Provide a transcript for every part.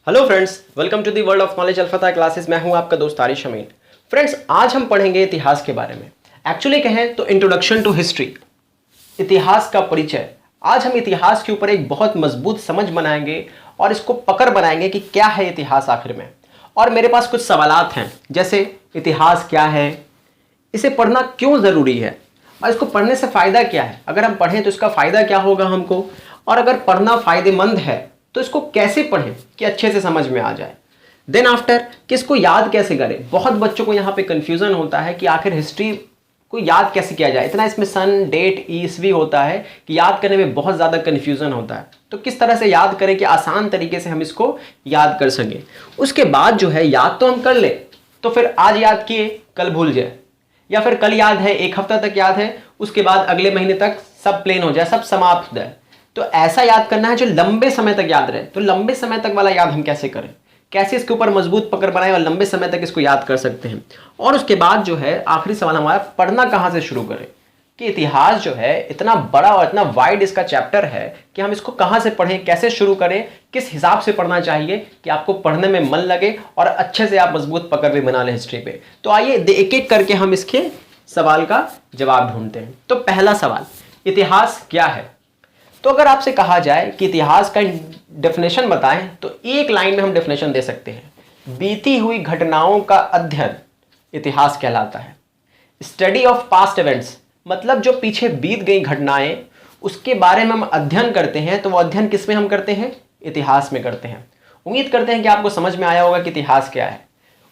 Hello friends, welcome to the world of knowledge alpha classes. मैं हूं आपका दोस्त आरिश अमीन। फ्रेंड्स, आज हम पढ़ेंगे इतिहास के बारे में। एक्चुअली कहें तो इंट्रोडक्शन टू हिस्ट्री, इतिहास का परिचय। आज हम इतिहास के ऊपर एक बहुत मजबूत समझ बनाएंगे और इसको पकड़ बनाएंगे कि क्या है इतिहास आखिर में। और मेरे पास कुछ सवालात हैं, जैसे इतिहास क्या है, इसे पढ़ना क्यों ज़रूरी है और इसको पढ़ने से फ़ायदा क्या है। अगर हम पढ़ें तो इसका फ़ायदा क्या होगा हमको, और अगर पढ़ना फ़ायदेमंद है तो इसको कैसे पढ़ें कि अच्छे से समझ में आ जाए। देन आफ्टर कि इसको याद कैसे करें। बहुत बच्चों को यहाँ पे कन्फ्यूज़न होता है कि आखिर हिस्ट्री को याद कैसे किया जाए। इतना इसमें सन, डेट, ईस्वी होता है कि याद करने में बहुत ज़्यादा कन्फ्यूज़न होता है। तो किस तरह से याद करें कि आसान तरीके से हम इसको याद कर सकें। उसके बाद जो है याद तो हम कर लें, तो फिर आज याद किए कल भूल जाए, या फिर कल याद है एक हफ्ता तक याद है, उसके बाद अगले महीने तक सब प्लेन हो जाए, सब समाप्त हो जाए। तो ऐसा याद करना है जो लंबे समय तक याद रहे। तो लंबे समय तक वाला याद हम कैसे करें, कैसे इसके ऊपर मजबूत पकड़ बनाएं और लंबे समय तक इसको याद कर सकते हैं। और उसके बाद जो है आखिरी सवाल हमारा, पढ़ना कहाँ से शुरू करें, कि इतिहास जो है इतना बड़ा और इतना वाइड इसका चैप्टर है कि हम इसको कहाँ से पढ़ें, कैसे शुरू करें, किस हिसाब से पढ़ना चाहिए कि आपको पढ़ने में मन लगे और अच्छे से आप मजबूत पकड़ भी बना लें हिस्ट्री पे। तो आइए एक एक करके हम इसके सवाल का जवाब ढूंढते हैं। तो पहला सवाल, इतिहास क्या है। तो अगर आपसे कहा जाए कि इतिहास का डेफिनेशन बताएं, तो एक लाइन में हम डेफिनेशन दे सकते हैं, बीती हुई घटनाओं का अध्ययन इतिहास कहलाता है। स्टडी ऑफ पास्ट इवेंट्स, मतलब जो पीछे बीत गई घटनाएं उसके बारे में हम अध्ययन करते हैं। तो वो अध्ययन किस में हम करते हैं, इतिहास में करते हैं। उम्मीद करते हैं कि आपको समझ में आया होगा कि इतिहास क्या है।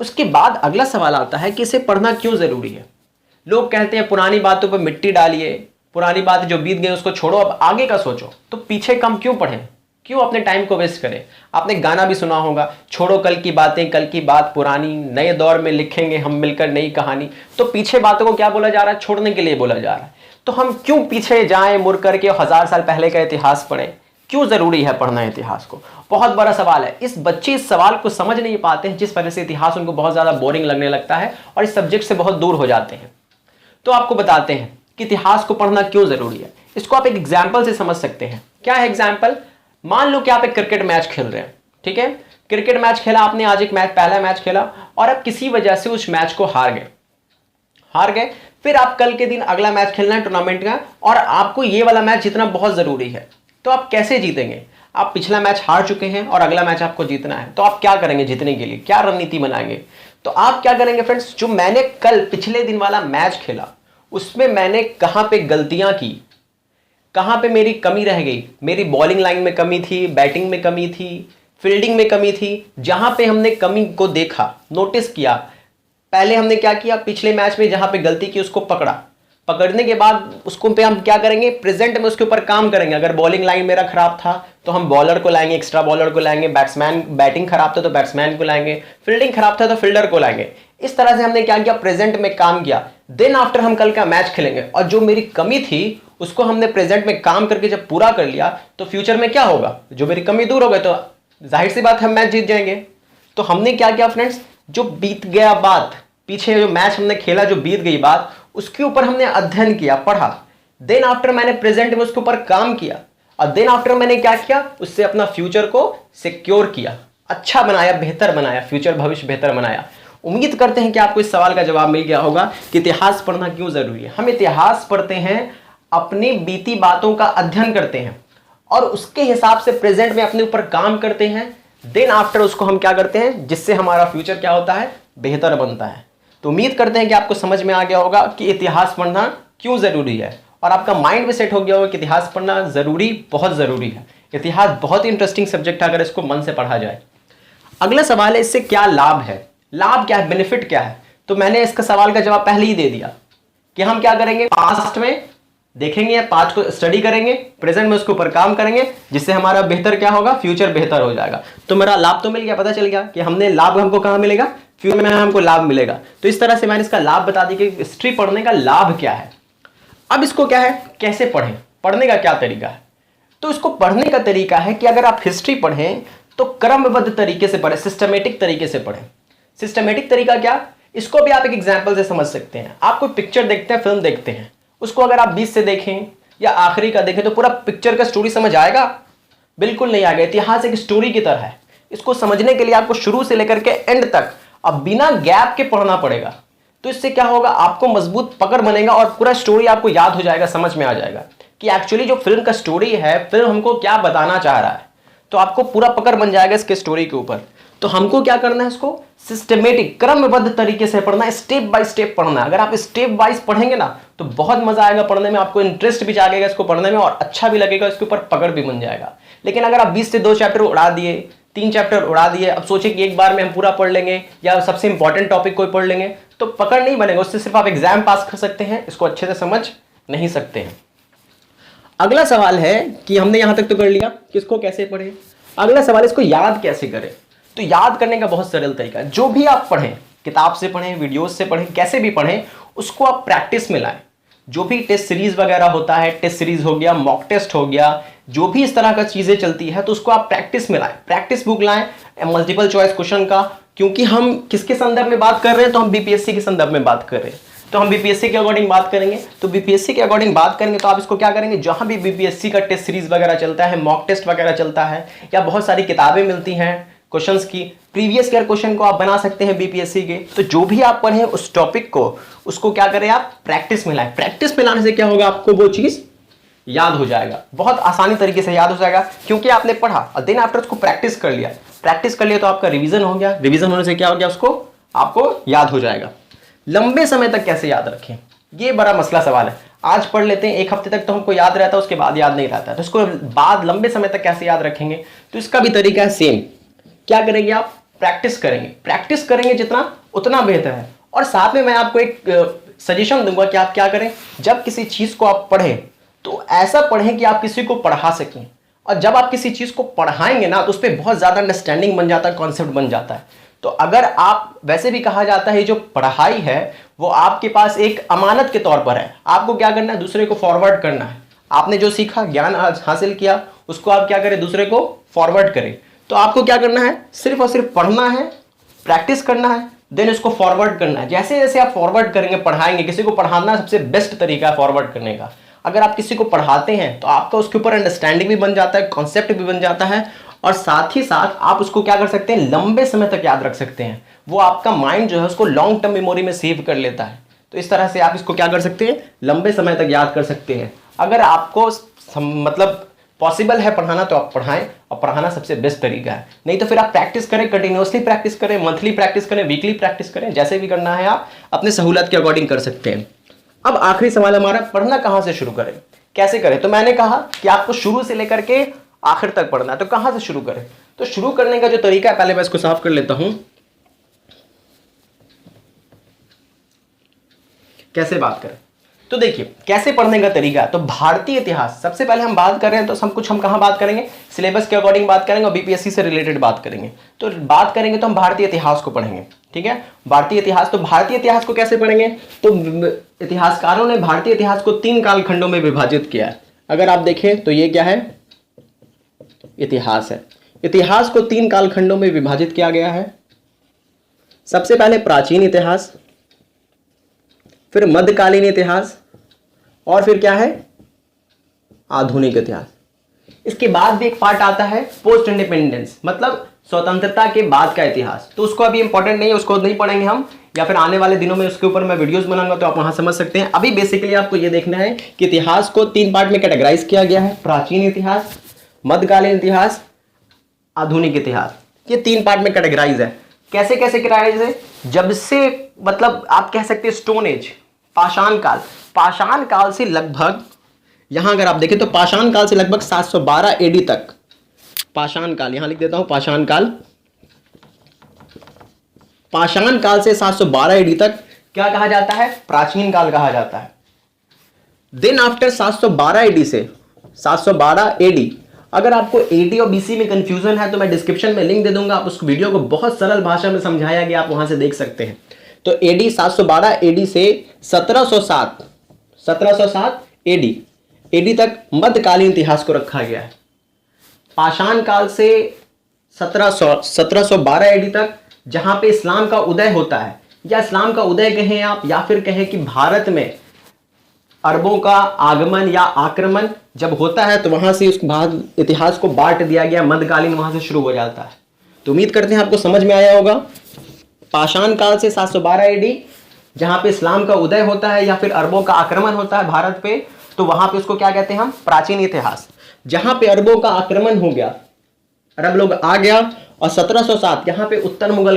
उसके बाद अगला सवाल आता है कि इसे पढ़ना क्यों ज़रूरी है। लोग कहते हैं पुरानी बातों पर मिट्टी डालिए, पुरानी बात जो बीत गई उसको छोड़ो, अब आगे का सोचो। तो पीछे कम क्यों पढ़ें, क्यों अपने टाइम को वेस्ट करें। आपने गाना भी सुना होगा, छोड़ो कल की बातें, कल की बात पुरानी, नए दौर में लिखेंगे हम मिलकर नई कहानी। तो पीछे बातों को क्या बोला जा रहा है, छोड़ने के लिए बोला जा रहा है। तो हम क्यों पीछे जाएं मुड़ करके 1000 साल पहले का इतिहास पढ़ें, क्यों ज़रूरी है पढ़ना इतिहास को। बहुत बड़ा सवाल है। इस बच्चे इस सवाल को समझ नहीं पाते हैं, जिस वजह से इतिहास उनको बहुत ज़्यादा बोरिंग लगने लगता है और इस सब्जेक्ट से बहुत दूर हो जाते हैं। तो आपको बताते हैं कि इतिहास को पढ़ना क्यों जरूरी है। इसको आप एक एग्जाम्पल से समझ सकते हैं। क्या है एग्जाम्पल, मान लो कि आप एक क्रिकेट मैच खेल रहे हैं, ठीक है। क्रिकेट मैच खेला आपने, आज एक मैच, पहला मैच खेला और अब किसी वजह से उस मैच को हार गए। फिर आप कल के दिन अगला मैच खेलना है टूर्नामेंट का, और आपको ये वाला मैच जीतना बहुत जरूरी है। तो आप कैसे जीतेंगे, आप पिछला मैच हार चुके हैं और अगला मैच आपको जीतना है। तो आप क्या करेंगे जीतने के लिए, क्या रणनीति बनाएंगे। तो आप क्या करेंगे फ्रेंड्स, जो मैंने कल पिछले दिन वाला मैच खेला उसमें मैंने कहां पे गलतियां की, कहां पे मेरी कमी रह गई। मेरी बॉलिंग लाइन में कमी थी, बैटिंग में कमी थी, फील्डिंग में कमी थी। जहां पे हमने कमी को देखा, नोटिस किया, पहले हमने क्या किया, पिछले मैच में जहां पे गलती की उसको पकड़ने के बाद उसको पे हम क्या करेंगे, प्रेजेंट में उसके ऊपर काम करेंगे। अगर बॉलिंग लाइन मेरा खराब था तो हम बॉलर को लाएंगे, एक्स्ट्रा बॉलर को लाएंगे। बैटिंग खराब था तो बैट्समैन को लाएंगे, फील्डिंग खराब था तो फील्डर को लाएंगे। इस तरह से हमने क्या किया, प्रेजेंट में काम किया। देन आफ्टर हम कल का मैच खेलेंगे और जो मेरी कमी थी उसको हमने प्रेजेंट में काम करके जब पूरा कर लिया तो फ्यूचर में क्या होगा, जो मेरी कमी दूर हो गई, तो जाहिर सी बात हम मैच जीत जाएंगे। तो हमने क्या किया फ्रेंड्स, जो बीत गया बात, पीछे जो मैच हमने खेला, जो बीत गई बात, उसके ऊपर हमने अध्ययन किया, पढ़ा। देन आफ्टर मैंने प्रेजेंट में उसके ऊपर काम किया और देन आफ्टर मैंने क्या किया, उससे अपना फ्यूचर को सिक्योर किया, अच्छा बनाया, बेहतर बनाया, फ्यूचर भविष्य बेहतर बनाया। उम्मीद करते हैं कि आपको इस सवाल का जवाब मिल गया होगा कि इतिहास पढ़ना क्यों जरूरी है। हम इतिहास पढ़ते हैं, अपनी बीती बातों का अध्ययन करते हैं और उसके हिसाब से प्रेजेंट में अपने ऊपर काम करते हैं। देन आफ्टर उसको हम क्या करते हैं, जिससे हमारा फ्यूचर क्या होता है, बेहतर बनता है। तो उम्मीद करते हैं कि आपको समझ में आ गया होगा कि इतिहास पढ़ना क्यों ज़रूरी है और आपका माइंड भी सेट हो गया होगा कि इतिहास पढ़ना ज़रूरी, बहुत ज़रूरी है। इतिहास बहुत ही इंटरेस्टिंग सब्जेक्ट है अगर इसको मन से पढ़ा जाए। अगला सवाल है, इससे क्या लाभ है, लाभ क्या है, बेनिफिट क्या है। तो मैंने इसका सवाल का जवाब पहले ही दे दिया कि हम क्या करेंगे, पास्ट में देखेंगे, पास्ट को स्टडी करेंगे, प्रेजेंट में उसके ऊपर काम करेंगे, जिससे हमारा बेहतर क्या होगा, फ्यूचर बेहतर हो जाएगा। तो मेरा लाभ तो मिल गया, पता चल गया कि हमने लाभ हमको कहाँ मिलेगा, फ्यूचर में हमको लाभ मिलेगा। तो इस तरह से मैंने इसका लाभ बता दी कि हिस्ट्री पढ़ने का लाभ क्या है। अब इसको क्या है, कैसे पढ़ें, पढ़ने का क्या तरीका है। तो इसको पढ़ने का तरीका है कि अगर आप हिस्ट्री पढ़ें तो क्रमबद्ध तरीके से पढ़ें, सिस्टमेटिक तरीके से पढ़ें। सिस्टमेटिक तरीका क्या, इसको भी आप एक एग्जाम्पल से समझ सकते हैं। आप कोई पिक्चर देखते हैं, फिल्म देखते हैं, उसको अगर आप 20 से देखें या आखिरी का देखें तो पूरा पिक्चर का स्टोरी समझ आएगा, बिल्कुल नहीं आएगा। इतिहास एक स्टोरी की तरह है, इसको समझने के लिए आपको शुरू से लेकर के एंड तक अब बिना गैप के पढ़ना पड़ेगा। तो इससे क्या होगा, आपको मजबूत पकड़ बनेगा और पूरा स्टोरी आपको याद हो जाएगा, समझ में आ जाएगा कि एक्चुअली जो फिल्म का स्टोरी है, फिल्म हमको क्या बताना चाह रहा है। तो आपको पूरा पकड़ बन जाएगा इसके स्टोरी के ऊपर। तो हमको क्या करना है, इसको सिस्टमेटिक क्रमबद्ध तरीके से पढ़ना है, स्टेप बाय स्टेप पढ़ना है। अगर आप स्टेप वाइज पढ़ेंगे ना तो बहुत मजा आएगा पढ़ने में, आपको इंटरेस्ट भी जागेगा इसको पढ़ने में और अच्छा भी लगेगा, इसके ऊपर पकड़ भी बन जाएगा। लेकिन अगर आप 20 से 2 चैप्टर उड़ा दिए, 3 चैप्टर उड़ा दिए, अब सोचे कि एक बार में हम पूरा पढ़ लेंगे या सबसे इंपॉर्टेंट टॉपिक कोई पढ़ लेंगे, तो पकड़ नहीं बनेगा, उससे सिर्फ आप एग्जाम पास कर सकते हैं, इसको अच्छे से समझ नहीं सकते हैं। अगला सवाल है कि हमने यहां तक तो कर लिया किसको कैसे पढ़े, अगला सवाल इसको याद कैसे करें। तो याद करने का बहुत सरल तरीका, जो भी आप पढ़ें, किताब से पढ़ें, वीडियोस से पढ़ें, कैसे भी पढ़ें, उसको आप प्रैक्टिस में लाएं। जो भी टेस्ट सीरीज वगैरह होता है, टेस्ट सीरीज हो गया, मॉक टेस्ट हो गया, जो भी इस तरह का चीजें चलती है, तो उसको आप प्रैक्टिस में लाएं, प्रैक्टिस बुक लाएं मल्टीपल चॉइस क्वेश्चन का। क्योंकि हम किसके संदर्भ में बात कर रहे हैं, तो हम बीपीएससी के संदर्भ में बात कर रहे हैं, तो हम बीपीएससी के अकॉर्डिंग बात करेंगे। तो बीपीएससी के अकॉर्डिंग बात करेंगे तो आप इसको क्या करेंगे, जहां भी बीपीएससी का टेस्ट सीरीज वगैरह चलता है, मॉक टेस्ट वगैरह चलता है, या बहुत सारी किताबें मिलती हैं क्वेश्चंस की, प्रीवियस ईयर क्वेश्चन को आप बना सकते हैं बीपीएससी के। तो जो भी आप पढ़ें उस टॉपिक को, उसको क्या करें, आप प्रैक्टिस में लाएं। प्रैक्टिस में लाने से क्या होगा, आपको वो चीज याद हो जाएगा, बहुत आसानी तरीके से याद हो जाएगा, क्योंकि आपने पढ़ा और दिन आफ्टर उसको प्रैक्टिस कर लिया। प्रैक्टिस कर लिया तो आपका रिवीजन हो गया, रिवीजन होने से क्या हो गया, उसको आपको याद हो जाएगा। लंबे समय तक कैसे याद रखें, ये बड़ा मसला सवाल है। आज पढ़ लेते हैं, एक हफ्ते तक तो हमको याद रहता है, उसके बाद याद नहीं रहता है, तो इसको बाद लंबे समय तक कैसे याद रखेंगे, तो इसका भी तरीका है सेम। क्या करेंगे, आप प्रैक्टिस करेंगे, प्रैक्टिस करेंगे जितना उतना बेहतर है। और साथ में मैं आपको एक सजेशन दूंगा कि आप क्या करें, जब किसी चीज को आप पढ़ें तो ऐसा पढ़ें कि आप किसी को पढ़ा सकें। और जब आप किसी चीज को पढ़ाएंगे ना तो उस पर बहुत ज्यादा अंडरस्टैंडिंग बन जाता है, कॉन्सेप्ट बन जाता है। तो अगर आप, वैसे भी कहा जाता है जो पढ़ाई है वो आपके पास एक अमानत के तौर पर है, आपको क्या करना है, दूसरे को फॉरवर्ड करना है। आपने जो सीखा, ज्ञान हासिल किया, उसको आप क्या करें, दूसरे को फॉरवर्ड करें। तो आपको क्या करना है, सिर्फ और सिर्फ पढ़ना है, प्रैक्टिस करना है, देन उसको फॉरवर्ड करना है। जैसे जैसे आप फॉरवर्ड करेंगे, पढ़ाएंगे, किसी को पढ़ाना सबसे बेस्ट तरीका है फॉरवर्ड करने का। अगर आप किसी को पढ़ाते हैं तो आपका उसके ऊपर अंडरस्टैंडिंग भी बन जाता है, कॉन्सेप्ट भी बन जाता है, और साथ ही साथ आप उसको क्या कर सकते हैं, लंबे समय तक याद रख सकते हैं। वो आपका माइंड जो है उसको लॉन्ग टर्म मेमोरी में सेव कर लेता है। तो इस तरह से आप इसको क्या कर सकते हैं, लंबे समय तक याद कर सकते हैं। अगर आपको मतलब पॉसिबल है पढ़ाना तो आप पढ़ाएं, और पढ़ाना सबसे बेस्ट तरीका है। नहीं तो फिर आप प्रैक्टिस करें, कंटिन्यूअसली प्रैक्टिस करें, मंथली प्रैक्टिस करें, वीकली प्रैक्टिस करें, जैसे भी करना है आप अपने सहूलत के अकॉर्डिंग कर सकते हैं। अब आखिरी सवाल हमारा, पढ़ना कहां से शुरू करें, कैसे करें। तो मैंने कहा कि आपको शुरू से लेकर के आखिर तक पढ़ना है, तो कहां से शुरू करें। तो शुरू करने का जो तरीका है, पहले मैं इसको साफ कर लेता हूं, कैसे बात करें। तो देखिए कैसे पढ़ने का तरीका है। तो भारतीय इतिहास सबसे पहले हम बात कर रहे हैं, तो सब कुछ हम कहां बात करेंगे, सिलेबस के अकॉर्डिंग बात करेंगे और बीपीएससी से रिलेटेड बात करेंगे। तो बात करेंगे तो हम भारतीय इतिहास को पढ़ेंगे, ठीक है। भारतीय इतिहास, तो भारतीय इतिहास को कैसे पढ़ेंगे, तो इतिहासकारों ने भारतीय इतिहास को 3 कालखंडों में विभाजित किया है। अगर आप देखें तो ये क्या है, इतिहास है। इतिहास को 3 कालखंडों में विभाजित किया गया है। सबसे पहले प्राचीन इतिहास, फिर मध्यकालीन इतिहास, और फिर क्या है, आधुनिक इतिहास। इसके बाद भी एक पार्ट आता है पोस्ट इंडिपेंडेंस, मतलब स्वतंत्रता के बाद का इतिहास। तो उसको अभी इंपॉर्टेंट नहीं है, उसको नहीं पढ़ेंगे हम, या फिर आने वाले दिनों में उसके ऊपर मैं वीडियोस बनाऊंगा तो आप वहां समझ सकते हैं। अभी बेसिकली आपको ये देखना है कि इतिहास को 3 पार्ट में कैटेगराइज किया गया है, प्राचीन इतिहास, मध्यकालीन इतिहास, आधुनिक इतिहास। ये 3 पार्ट में कैटेगराइज है। कैसे कैसे कैटेगराइज है, जब से मतलब आप कह सकते हैं स्टोन एज, पाषाण काल, पाषाण काल से लगभग, यहां अगर आप देखें तो पाषाण काल से लगभग 712 एडी तक, पाषाण काल, यहां लिख देता हूं पाषाण काल, पाषाण काल से 712 एडी तक क्या कहा जाता है, प्राचीन काल कहा जाता है। देन आफ्टर 712 एडी से 712 एडी, अगर आपको एडी और बीसी में कंफ्यूजन है तो मैं डिस्क्रिप्शन में लिंक दे दूंगा, आप उस वीडियो को बहुत सरल भाषा में समझाया गया, आप वहां से देख सकते हैं। तो एडी 712 एडी से 1707 एडी तक मध्यकालीन इतिहास को रखा गया है। पाषाण काल से 1712 एडी तक, जहां पे इस्लाम का उदय होता है, या इस्लाम का उदय कहें आप, या फिर कहें कि भारत में अरबों का आगमन या आक्रमण जब होता है, तो वहां से उस इतिहास को बांट दिया गया, मध्यकालीन वहां से शुरू हो जाता है। तो उम्मीद करते हैं आपको समझ में आया होगा। पाषाण काल से 712 एडी जहां पे इस्लाम का उदय होता है या फिर अरबों का आक्रमण होता है भारत पे, तो वहां पे उसको क्या कहते हैं हम, प्राचीन इतिहास। जहां पे अरबों का आक्रमण हो गया, अरब लोग आ गया, और 1707 यहां पे उत्तर मुगल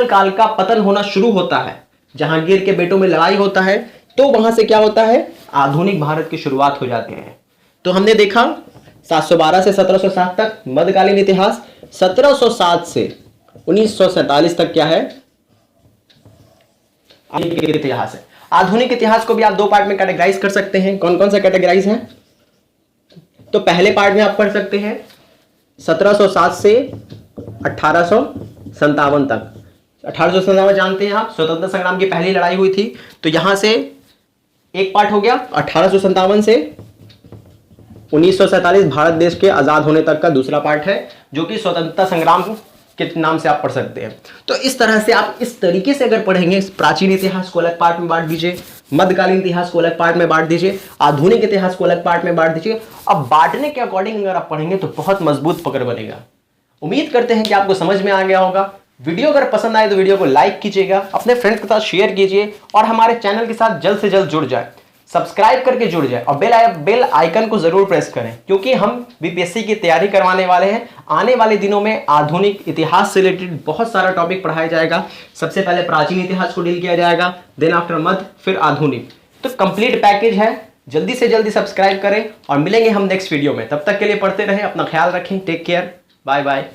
काल का पतन होना शुरू होता है, जहांगीर के बेटों में लड़ाई होता है, तो वहां से क्या होता है, आधुनिक भारत की शुरुआत हो जाती है। तो हमने देखा 712 से 1707 तक मध्यकालीन इतिहास, 1707 से 1947 तक क्या है, आधुनिक इतिहास है। आधुनिक इतिहास को भी आप दो पार्ट में कैटेगराइज कर सकते हैं। कौन कौन सा कैटेगराइज है? तो पहले पार्ट में आप पढ़ सकते हैं 1707 से 1857 तक। 1857 जानते हैं आप, स्वतंत्रता संग्राम की पहली लड़ाई हुई थी। तो यहां से एक पार्ट हो गया, 1857 से 1947 भारत देश के आजाद होने तक का दूसरा पार्ट है, जो कि स्वतंत्रता संग्राम के नाम से आप पढ़ सकते हैं। तो इस तरह से आप इस तरीके से अगर पढ़ेंगे, प्राचीन इतिहास को अलग पार्ट में बांट दीजिए, मध्यकालीन इतिहास को अलग पार्ट में बांट दीजिए, आधुनिक इतिहास को अलग पार्ट में बांट दीजिए। अब बांटने के अकॉर्डिंग अगर आप पढ़ेंगे तो बहुत मजबूत पकड़ बनेगा। उम्मीद करते हैं कि आपको समझ में आ गया होगा। वीडियो अगर पसंद आए तो वीडियो को लाइक कीजिएगा, अपने फ्रेंड्स के साथ शेयर कीजिए, और हमारे चैनल के साथ जल्द से जल्द जुड़ जाए, सब्सक्राइब करके जुड़ जाए, और बेल आइकन को जरूर प्रेस करें, क्योंकि हम बीपीएससी की तैयारी करवाने वाले हैं। आने वाले दिनों में आधुनिक इतिहास से रिलेटेड बहुत सारा टॉपिक पढ़ाया जाएगा। सबसे पहले प्राचीन इतिहास को डील किया जाएगा, देन आफ्टर मध्य, फिर आधुनिक। तो कंप्लीट पैकेज है। जल्दी से जल्दी सब्सक्राइब करें, और मिलेंगे हम नेक्स्ट वीडियो में। तब तक के लिए पढ़ते रहें, अपना ख्याल रखें, टेक केयर, बाय बाय।